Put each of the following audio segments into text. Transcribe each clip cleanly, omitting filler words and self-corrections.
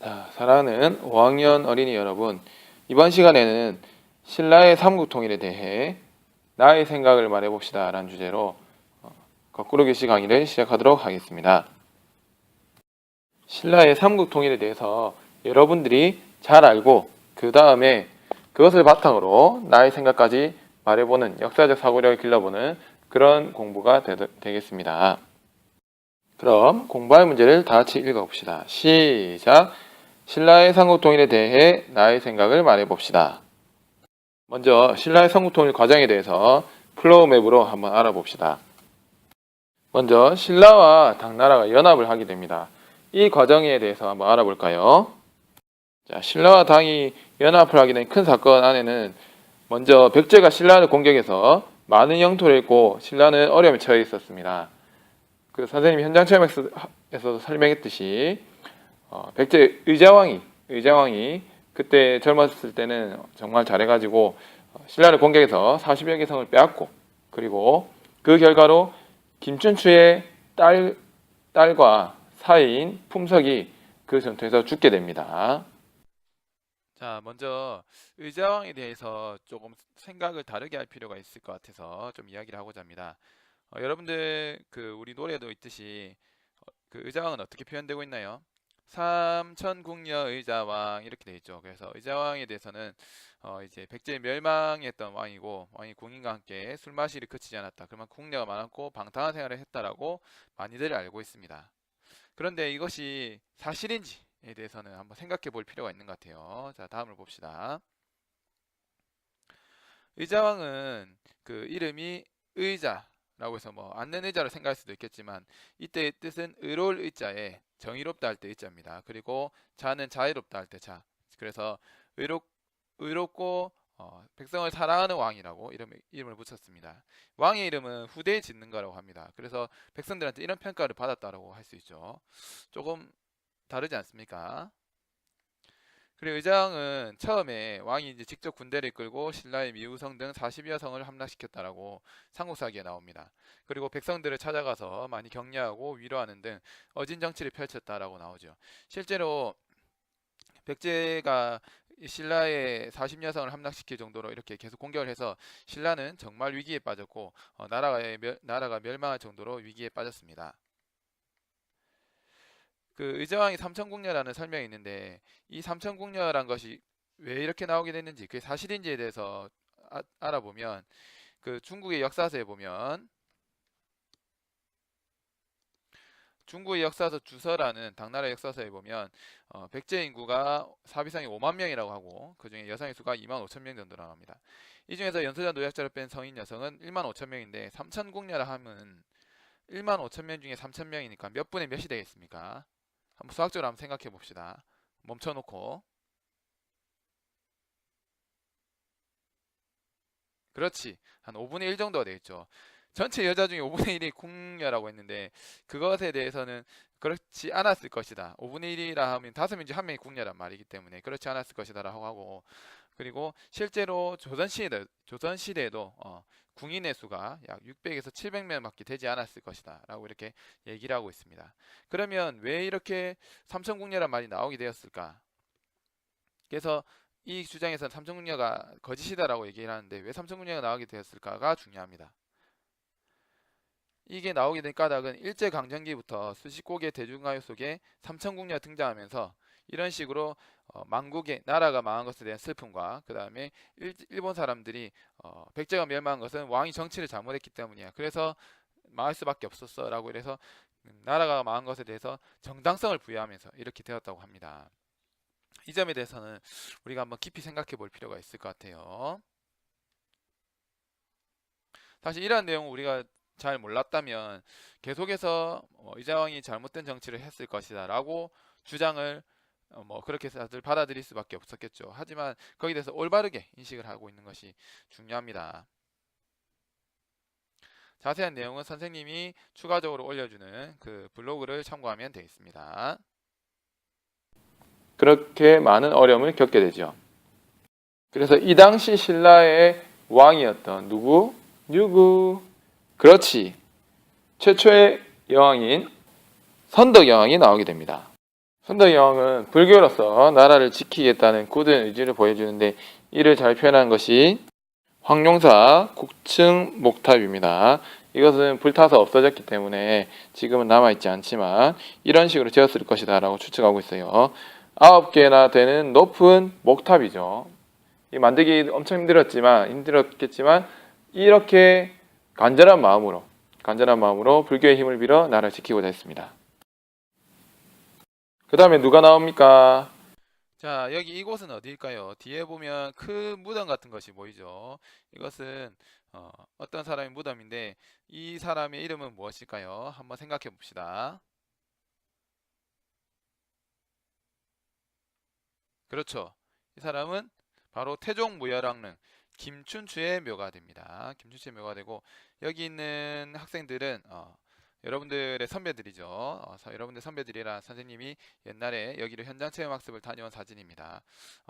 자, 사랑하는 5학년 어린이 여러분, 이번 시간에는 신라의 삼국통일에 대해 나의 생각을 말해봅시다 라는 주제로 거꾸로 글씨 강의를 시작하도록 하겠습니다. 신라의 삼국통일에 대해서 여러분들이 잘 알고 그 다음에 그것을 바탕으로 나의 생각까지 말해보는 역사적 사고력을 길러보는 그런 공부가 되겠습니다. 그럼 공부할 문제를 다 같이 읽어봅시다. 시작! 신라의 삼국통일에 대해 나의 생각을 말해봅시다. 먼저 신라의 삼국통일 과정에 대해서 플로우맵으로 한번 알아봅시다. 먼저 신라와 당나라가 연합을 하게 됩니다. 이 과정에 대해서 한번 알아볼까요? 자, 신라와 당이 연합을 하게 된 큰 사건 안에는 먼저 백제가 신라를 공격해서 많은 영토를 잃고 신라는 어려움에 처해 있었습니다. 그 선생님이 현장 체험에서도 설명했듯이 백제 의자왕이 그때 젊었을 때는 정말 잘해가지고 신라를 공격해서 40여 개 성을 빼앗고, 그리고 그 결과로 김춘추의 딸과 사이인 품석이 그 전투에서 죽게 됩니다. 자, 먼저 의자왕에 대해서 조금 생각을 다르게 할 필요가 있을 것 같아서 좀 이야기를 하고자 합니다. 여러분들 우리 노래도 있듯이 그 의자왕은 어떻게 표현되고 있나요? 삼천궁녀 의자왕 이렇게 되어 있죠. 그래서 의자왕에 대해서는 이제 백제 멸망했던 왕이고, 왕이 궁인과 함께 술 마시를 그치지 않았다. 그러면 궁녀가 많았고 방탕한 생활을 했다라고 많이들 알고 있습니다. 그런데 이것이 사실인지에 대해서는 한번 생각해 볼 필요가 있는 것 같아요. 자, 다음을 봅시다. 의자왕은 그 이름이 의자라고 해서 앉는 의자를 생각할 수도 있겠지만, 이때의 뜻은 의로울 의자에 정의롭다 할 때 의자입니다. 그리고 자는 자유롭다 할 때 자. 그래서 의롭고 백성을 사랑하는 왕이라고 이름을 붙였습니다. 왕의 이름은 후대에 짓는 거라고 합니다. 그래서 백성들한테 이런 평가를 받았다고 할 수 있죠. 조금 다르지 않습니까? 그리고 의자왕은 처음에 왕이 이제 직접 군대를 이끌고 신라의 미우성 등 40여 성을 함락시켰다라고 삼국사기에 나옵니다. 그리고 백성들을 찾아가서 많이 격려하고 위로하는 등 어진 정치를 펼쳤다라고 나오죠. 실제로 백제가 신라의 40여 성을 함락시킬 정도로 이렇게 계속 공격을 해서 신라는 정말 위기에 빠졌고 나라가 멸망할 정도로 위기에 빠졌습니다. 그 의자왕이 삼천궁녀라는 설명이 있는데, 이 삼천궁녀란 것이 왜 이렇게 나오게 됐는지, 그게 사실인지에 대해서 알아보면, 그 중국의 역사서에 보면 중국의 역사서 주서라는 당나라 역사서에 보면 백제 인구가 사비성이 5만 명이라고 하고, 그 중에 여성의 수가 2만 5천 명 정도 나옵니다. 이 중에서 연소자 노약자를 뺀 성인 여성은 1만 5천 명인데, 삼천궁녀라 하면 1만 5천 명 중에 3천 명이니까 몇 분의 몇이 되겠습니까? 한번 수학적으로 한번 생각해 봅시다. 멈춰놓고. 그렇지. 한 5분의 1 정도가 되겠죠. 전체 여자 중에 5분의 1이 궁녀라고 했는데, 그것에 대해서는 그렇지 않았을 것이다. 5분의 1이라 하면 5명 중 1명이 궁녀란 말이기 때문에 그렇지 않았을 것이다 라고 하고, 그리고 실제로 조선시대에도 궁인의 수가 약 600에서 700명밖에 되지 않았을 것이다 라고 이렇게 얘기를 하고 있습니다. 그러면 왜 이렇게 삼천궁녀란 말이 나오게 되었을까? 그래서 이 주장에서는 삼천궁녀가 거짓이다라고 얘기를 하는데, 왜 삼천궁녀가 나오게 되었을까가 중요합니다. 이게 나오게 된 까닭은 일제강점기부터 수십 곡의 대중가요 속에 삼천궁녀가 등장하면서 이런 식으로 망국의 나라가 망한 것에 대한 슬픔과, 그 다음에 일본 사람들이 백제가 멸망한 것은 왕이 정치를 잘못했기 때문이야, 그래서 망할 수밖에 없었어 라고 이래서 나라가 망한 것에 대해서 정당성을 부여하면서 이렇게 되었다고 합니다. 이 점에 대해서는 우리가 한번 깊이 생각해 볼 필요가 있을 것 같아요. 사실 이러한 내용을 우리가 잘 몰랐다면 계속해서 의자왕이 잘못된 정치를 했을 것이다 라고 주장을 그렇게 다들 받아들일 수밖에 없었겠죠. 하지만 거기에 대해서 올바르게 인식을 하고 있는 것이 중요합니다. 자세한 내용은 선생님이 추가적으로 올려주는 그 블로그를 참고하면 되겠습니다. 그렇게 많은 어려움을 겪게 되죠. 그래서 이 당시 신라의 왕이었던 누구? 그렇지. 최초의 여왕인 선덕여왕이 나오게 됩니다. 선덕여왕은 불교로서 나라를 지키겠다는 굳은 의지를 보여주는데 이를 잘 표현한 것이 황룡사 국층 목탑입니다. 이것은 불타서 없어졌기 때문에 지금은 남아있지 않지만 이런 식으로 지었을 것이다 라고 추측하고 있어요. 9개나 되는 높은 목탑이죠. 이 만들기 엄청 힘들었겠지만 이렇게 간절한 마음으로 불교의 힘을 빌어 나라를 지키고자 했습니다. 그 다음에 누가 나옵니까? 자, 여기 이곳은 어디일까요? 뒤에 보면 큰 무덤 같은 것이 보이죠. 이것은 어떤 사람의 무덤인데 이 사람의 이름은 무엇일까요? 한번 생각해 봅시다. 그렇죠. 이 사람은 바로 태종무열왕릉 김춘추의 묘가 됩니다. 김춘추의 묘가 되고 여기 있는 학생들은 여러분들의 선배들이죠. 여러분들 선배들이랑 선생님이 옛날에 여기를 현장 체험 학습을 다녀온 사진입니다.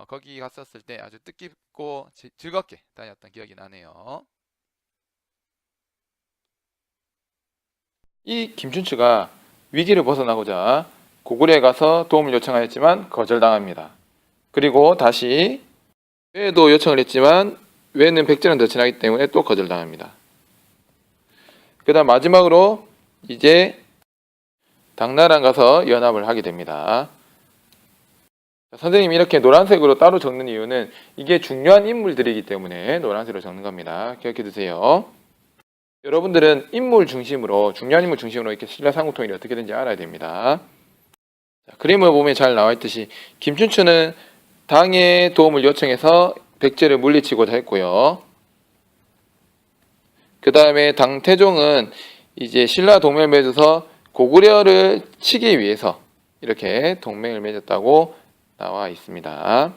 거기 갔었을 때 아주 뜻깊고 즐겁게 다녔던 기억이 나네요. 이 김춘추가 위기를 벗어나고자 고구려에 가서 도움을 요청하였지만 거절당합니다. 그리고 다시 외에도 요청을 했지만 외에는 백제는 더 친하기 때문에 또 거절당합니다. 그 다음 마지막으로 이제 당나라랑 가서 연합을 하게 됩니다. 선생님이 이렇게 노란색으로 따로 적는 이유는 이게 중요한 인물들이기 때문에 노란색으로 적는 겁니다. 기억해 두세요. 여러분들은 중요한 인물 중심으로 이렇게 신라 삼국통일이 어떻게 되는지 알아야 됩니다. 자, 그림을 보면 잘 나와 있듯이 김춘추는 당의 도움을 요청해서 백제를 물리치고자 했고요. 그 다음에 당태종은 이제 신라 동맹을 맺어서 고구려를 치기 위해서 이렇게 동맹을 맺었다고 나와 있습니다.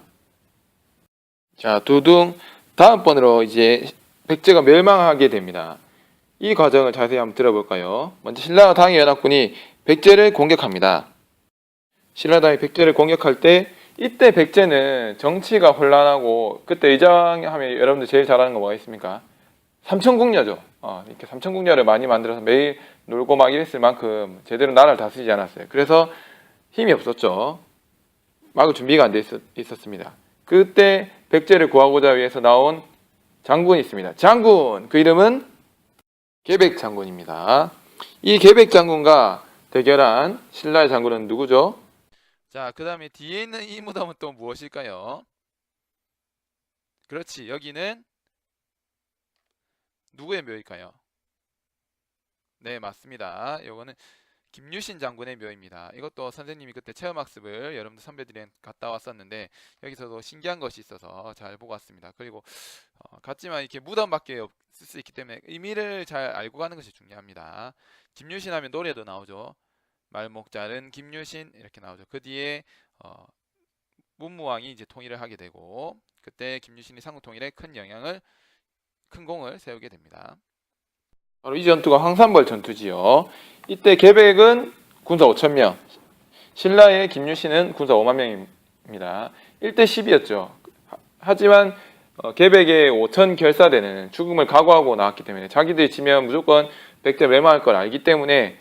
자, 두둥 다음번으로 이제 백제가 멸망하게 됩니다. 이 과정을 자세히 한번 들어볼까요? 먼저 신라와 당의 연합군이 백제를 공격합니다. 신라당이 백제를 공격할 때 이때 백제는 정치가 혼란하고 그때 의장하면 여러분들 제일 잘하는 거 뭐가 있습니까? 삼천궁녀죠. 이렇게 삼천궁녀를 많이 만들어서 매일 놀고 막 이랬을 만큼 제대로 나라를 다스리지 않았어요. 그래서 힘이 없었죠. 막을 준비가 안 돼 있었습니다. 그때 백제를 구하고자 위해서 나온 장군이 있습니다. 장군! 그 이름은 계백장군입니다. 이 계백장군과 대결한 신라의 장군은 누구죠? 자, 그 다음에 뒤에 있는 이 무덤은 또 무엇일까요? 그렇지, 여기는 누구의 묘일까요? 네, 맞습니다. 이거는 김유신 장군의 묘입니다. 이것도 선생님이 그때 체험학습을 여러분들 선배들이랑 갔다 왔었는데 여기서도 신기한 것이 있어서 잘 보고 왔습니다. 그리고 같지만 이렇게 무덤밖에 없을 수 있기 때문에 의미를 잘 알고 가는 것이 중요합니다. 김유신 하면 노래도 나오죠. 말목자른 김유신 이렇게 나오죠. 그 뒤에 문무왕이 이제 통일을 하게 되고 그때 김유신이 삼국 통일에 큰 공을 세우게 됩니다. 바로 이 전투가 황산벌 전투지요. 이때 계백은 군사 5,000명, 신라의 김유신은 군사 5만 명입니다. 1대 10이었죠. 하지만 계백의 5천 결사대는 죽음을 각오하고 나왔기 때문에 자기들이 지면 무조건 백제 멸망할 걸 알기 때문에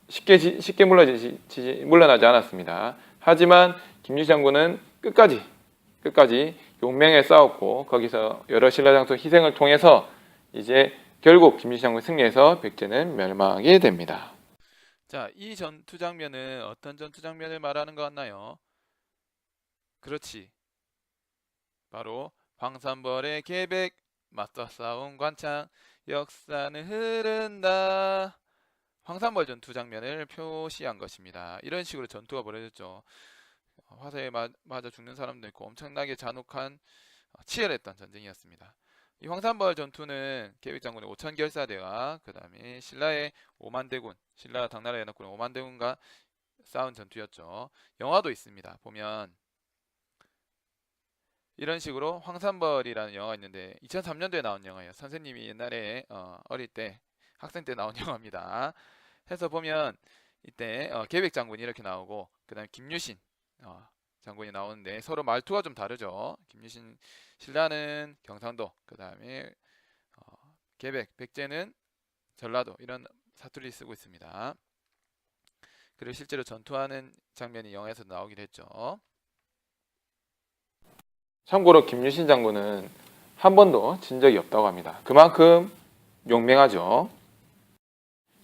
쉽게 물러나지 않았습니다. 하지만 김유신 장군은 끝까지 용맹에 싸웠고 거기서 여러 신라 장수 희생을 통해서 이제 결국 김유신 장군이 승리해서 백제는 멸망하게 됩니다. 자, 이 전투 장면은 어떤 전투 장면을 말하는 것 같나요? 그렇지. 바로 황산벌의 계백 맞서 싸운 관창 역사는 흐른다. 황산벌 전투 장면을 표시한 것입니다. 이런 식으로 전투가 벌어졌죠. 화살에 맞아 죽는 사람도 있고 엄청나게 잔혹한 치열했던 전쟁이었습니다. 이 황산벌 전투는 계백장군의 5천 결사대와 그 다음에 신라의 5만 대군, 신라 당나라 연합군의 5만 대군과 싸운 전투였죠. 영화도 있습니다. 보면 이런 식으로 황산벌이라는 영화가 있는데 2003년도에 나온 영화예요. 선생님이 옛날에 어릴 때 학생 때 나온 영화입니다. 해서 보면 이때 계백장군이 이렇게 나오고 그 다음에 김유신 장군이 나오는데 서로 말투가 좀 다르죠. 김유신 신라는 경상도, 그 다음에 계백, 백제는 전라도 이런 사투리 쓰고 있습니다. 그리고 실제로 전투하는 장면이 영화에서도 나오기도 했죠. 참고로 김유신 장군은 한 번도 진 적이 없다고 합니다. 그만큼 용맹하죠.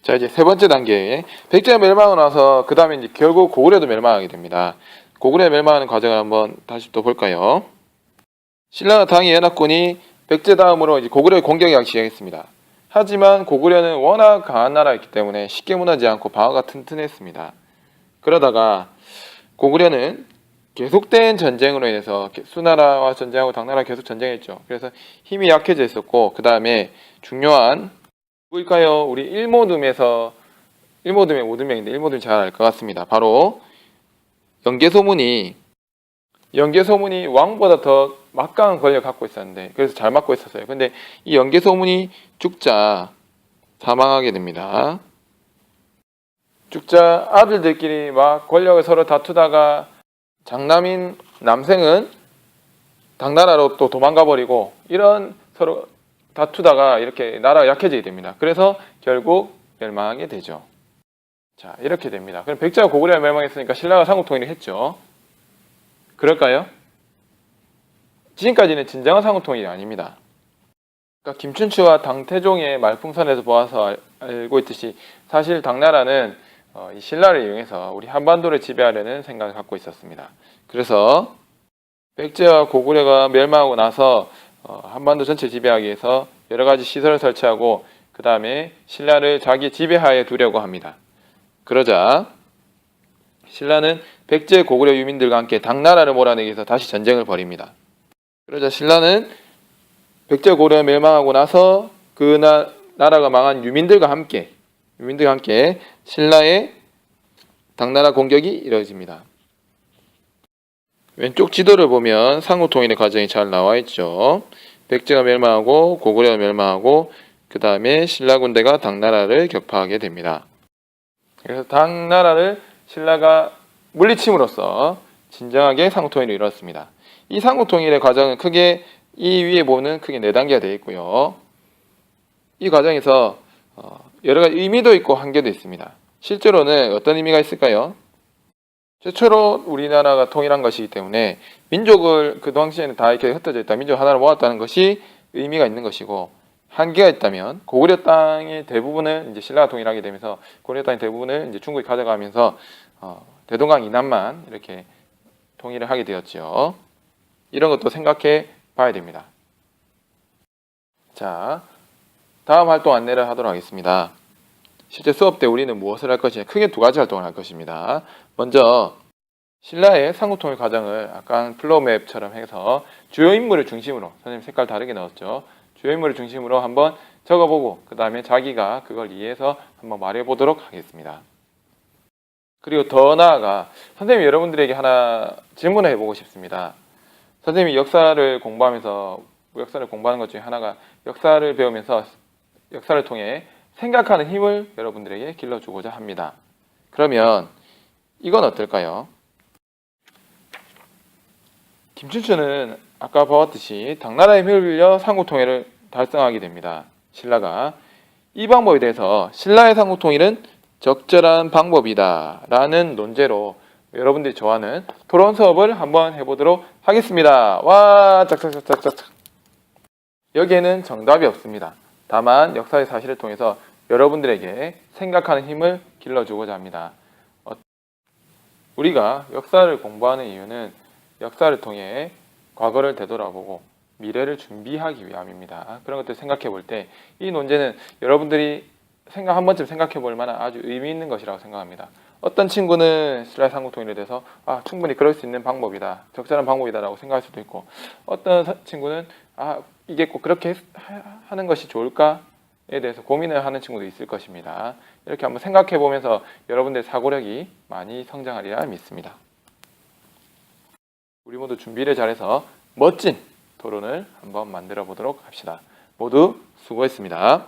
자, 이제 세 번째 단계. 백제가 멸망하고 나서 그 다음에 이제 결국 고구려도 멸망하게 됩니다. 고구려 멸망하는 과정을 한번 다시 또 볼까요? 신라가 당의 연합군이 백제 다음으로 이제 고구려를 공격하기 시작했습니다. 하지만 고구려는 워낙 강한 나라였기 때문에 쉽게 무너지지 않고 방어가 튼튼했습니다. 그러다가 고구려는 계속된 전쟁으로 인해서 수나라와 전쟁하고 당나라와 계속 전쟁했죠. 그래서 힘이 약해져 있었고, 그 다음에 중요한 누구일까요? 우리 일모둠의 오두명인데 일모둠 잘 알 것 같습니다. 바로 연개소문이 왕보다 더 막강한 권력을 갖고 있었는데, 그래서 잘 막고 있었어요. 근데 이 연개소문이 죽자 사망하게 됩니다. 죽자 아들들끼리 막 권력을 서로 다투다가 장남인 남생은 당나라로 또 도망가 버리고, 이런 서로 다투다가 이렇게 나라가 약해지게 됩니다. 그래서 결국 멸망하게 되죠. 자, 이렇게 됩니다. 그럼 백제가 고구려가 멸망했으니까 신라가 삼국통일을 했죠. 그럴까요? 지금까지는 진정한 삼국통일이 아닙니다. 그러니까 김춘추와 당태종의 말풍선에서 보아서 알고 있듯이 사실 당나라는 이 신라를 이용해서 우리 한반도를 지배하려는 생각을 갖고 있었습니다. 그래서 백제와 고구려가 멸망하고 나서 한반도 전체 지배하기 위해서 여러 가지 시설을 설치하고 그 다음에 신라를 자기 지배하에 두려고 합니다. 그러자 신라는 백제 고구려 유민들과 함께 당나라를 몰아내기 위해서 다시 전쟁을 벌입니다. 그러자 신라는 백제 고구려가 멸망하고 나서 그 나라가 망한 유민들과 함께 신라의 당나라 공격이 이루어집니다. 왼쪽 지도를 보면 삼국통일의 과정이 잘 나와 있죠. 백제가 멸망하고 고구려가 멸망하고 그 다음에 신라 군대가 당나라를 격파하게 됩니다. 그래서 당나라를 신라가 물리침으로써 진정하게 삼국통일을 이뤘습니다. 이 삼국통일의 과정은 크게 이 위에 보는 크게 4단계가 되어 있고요. 이 과정에서 여러 가지 의미도 있고 한계도 있습니다. 실제로는 어떤 의미가 있을까요? 최초로 우리나라가 통일한 것이기 때문에 민족을 그 당시에는 다 이렇게 흩어져 있다, 민족 하나로 모았다는 것이 의미가 있는 것이고, 한계가 있다면 고구려 땅의 대부분을 이제 신라가 통일하게 되면서 고구려 땅의 대부분을 이제 중국이 가져가면서 대동강 이남만 이렇게 통일을 하게 되었죠. 이런 것도 생각해 봐야 됩니다. 자, 다음 활동 안내를 하도록 하겠습니다. 실제 수업 때 우리는 무엇을 할 것이냐, 크게 2가지 활동을 할 것입니다. 먼저 신라의 삼국통일 과정을 아까 플로우맵처럼 해서 주요 인물을 중심으로, 선생님 색깔 다르게 넣었죠. 주요 인물을 중심으로 한번 적어보고 그 다음에 자기가 그걸 이해해서 한번 말해보도록 하겠습니다. 그리고 더 나아가 선생님이 여러분들에게 하나 질문을 해보고 싶습니다. 선생님이 역사를 공부하는 것 중에 하나가 역사를 배우면서 역사를 통해 생각하는 힘을 여러분들에게 길러주고자 합니다. 그러면 이건 어떨까요? 김춘추는 아까 보았듯이 당나라의 힘을 빌려 삼국통일을 달성하게 됩니다. 신라가. 이 방법에 대해서 신라의 삼국통일은 적절한 방법이다 라는 논제로 여러분들이 좋아하는 토론 수업을 한번 해보도록 하겠습니다. 와, 짝짝짝짝짝. 여기에는 정답이 없습니다. 다만 역사의 사실을 통해서 여러분들에게 생각하는 힘을 길러주고자 합니다. 우리가 역사를 공부하는 이유는 역사를 통해 과거를 되돌아보고 미래를 준비하기 위함입니다. 그런 것들 생각해 볼 때 이 논제는 여러분들이 한 번쯤 생각해 볼 만한 아주 의미 있는 것이라고 생각합니다. 어떤 친구는 신라의 삼국통일에 대해서 충분히 그럴 수 있는 방법이다, 적절한 방법이다 라고 생각할 수도 있고, 어떤 친구는 이게 꼭 그렇게 하는 것이 좋을까에 대해서 고민을 하는 친구도 있을 것입니다. 이렇게 한번 생각해 보면서 여러분들의 사고력이 많이 성장하리라 믿습니다. 우리 모두 준비를 잘해서 멋진 토론을 한번 만들어 보도록 합시다. 모두 수고했습니다.